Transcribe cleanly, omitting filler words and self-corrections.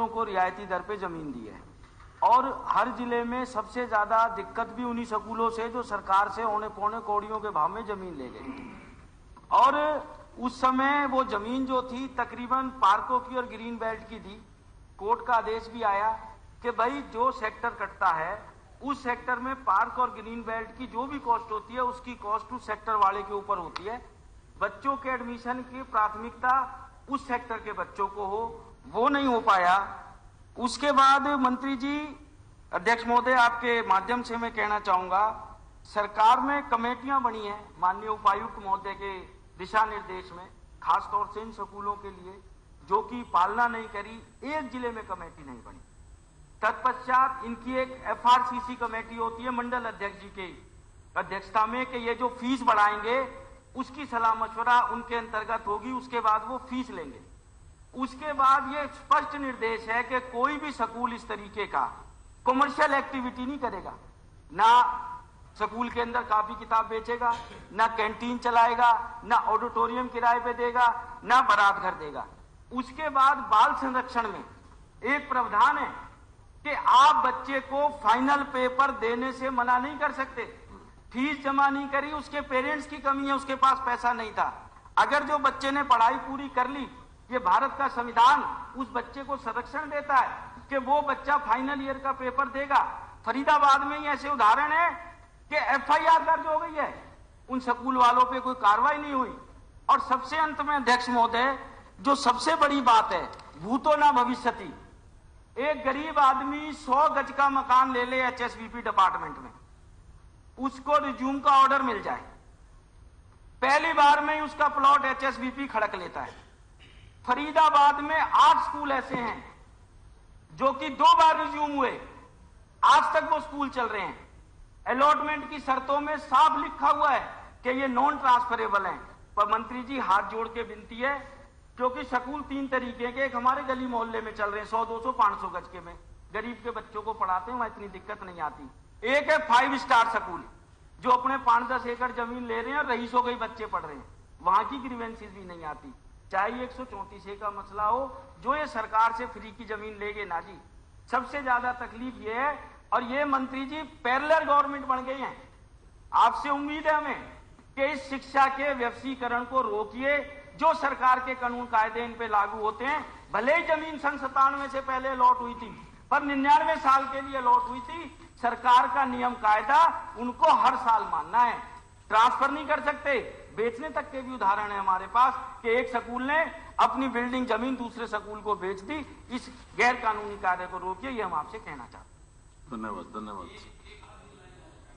को रियायती दर पे जमीन दी है और हर जिले में सबसे ज्यादा दिक्कत भी उन्हीं स्कूलों से जो सरकार से औने पौने कौड़ियों के भाव में जमीन ले गए। और उस समय वो जमीन जो थी तकरीबन पार्कों की और ग्रीन बेल्ट की थी। कोर्ट का आदेश भी आया कि भाई जो सेक्टर कटता है उस सेक्टर में पार्क और ग्रीन बेल्ट की जो भी कॉस्ट होती है उसकी कॉस्ट उस सेक्टर वाले के ऊपर होती है। बच्चों के एडमिशन की प्राथमिकता उस सेक्टर के बच्चों को हो, वो नहीं हो पाया। उसके बाद मंत्री जी, अध्यक्ष महोदय, आपके माध्यम से मैं कहना चाहूंगा, सरकार में कमेटियां बनी हैं माननीय उपायुक्त महोदय के दिशा निर्देश में, खासतौर से इन स्कूलों के लिए जो कि पालना नहीं करी, एक जिले में कमेटी नहीं बनी। तत्पश्चात इनकी एक FRCC कमेटी होती है मंडल अध्यक्ष जी की अध्यक्षता में कि ये जो फीस बढ़ाएंगे उसकी सलाह मशवरा उनके अंतर्गत होगी, उसके बाद वो फीस लेंगे। उसके बाद ये स्पष्ट निर्देश है कि कोई भी स्कूल इस तरीके का कमर्शियल एक्टिविटी नहीं करेगा, ना स्कूल के अंदर कापी किताब बेचेगा, ना कैंटीन चलाएगा, ना ऑडिटोरियम किराए पे देगा, ना बारात घर देगा। उसके बाद बाल संरक्षण में एक प्रावधान है कि आप बच्चे को फाइनल पेपर देने से मना नहीं कर सकते। फीस जमा नहीं करी, उसके पेरेंट्स की कमी है, उसके पास पैसा नहीं था। अगर जो बच्चे ने पढ़ाई पूरी कर ली, ये भारत का संविधान उस बच्चे को संरक्षण देता है कि वो बच्चा फाइनल ईयर का पेपर देगा। फरीदाबाद में ही ऐसे उदाहरण है कि FIR दर्ज हो गई है, उन स्कूल वालों पे कोई कार्रवाई नहीं हुई। और सबसे अंत में अध्यक्ष महोदय, जो सबसे बड़ी बात है, भूतो ना भविष्यति, एक गरीब आदमी 100 गज का मकान ले ले HSBP डिपार्टमेंट में, उसको रिज्यूम का ऑर्डर मिल जाए, पहली बार में ही उसका प्लॉट HSBP खड़क लेता है। फरीदाबाद में 8 स्कूल ऐसे हैं जो कि 2 बार रिज्यूम हुए, आज तक वो स्कूल चल रहे हैं। अलॉटमेंट की शर्तों में साफ लिखा हुआ है कि ये नॉन ट्रांसफरेबल हैं। पर मंत्री जी, हाथ जोड़ के विनती है, क्योंकि स्कूल 3 तरीके के, एक हमारे गली मोहल्ले में चल रहे हैं 100, 200, 500 गज के में, गरीब के बच्चों को पढ़ाते हैं, वहां इतनी दिक्कत नहीं आती। एक है 5 स्टार स्कूल जो अपने 5-10 एकड़ जमीन ले रहे हैं और रईसों के बच्चे पढ़ रहे हैं, वहां की ग्रीवेंसेस भी नहीं आती। चाहे 134A का मसला हो, जो ये सरकार से फ्री की जमीन लेंगे ना जी, सबसे ज्यादा तकलीफ ये है। और ये मंत्री जी पैरेलल गवर्नमेंट बन गई हैं। आपसे उम्मीद है हमें कि इस शिक्षा के व्यवसायीकरण को रोकिए। जो सरकार के कानून कायदे इन पे लागू होते हैं, भले ही जमीन सन 97 से पहले अलॉट हुई थी, पर 99 साल के लिए अलॉट हुई थी। सरकार का नियम कायदा उनको हर साल मानना है, ट्रांसफर नहीं कर सकते। बेचने तक के भी उदाहरण है हमारे पास कि एक स्कूल ने अपनी बिल्डिंग जमीन दूसरे स्कूल को बेच दी। इस गैर कानूनी कार्य को रोकिए, ये हम आपसे कहना चाहते हैं। धन्यवाद।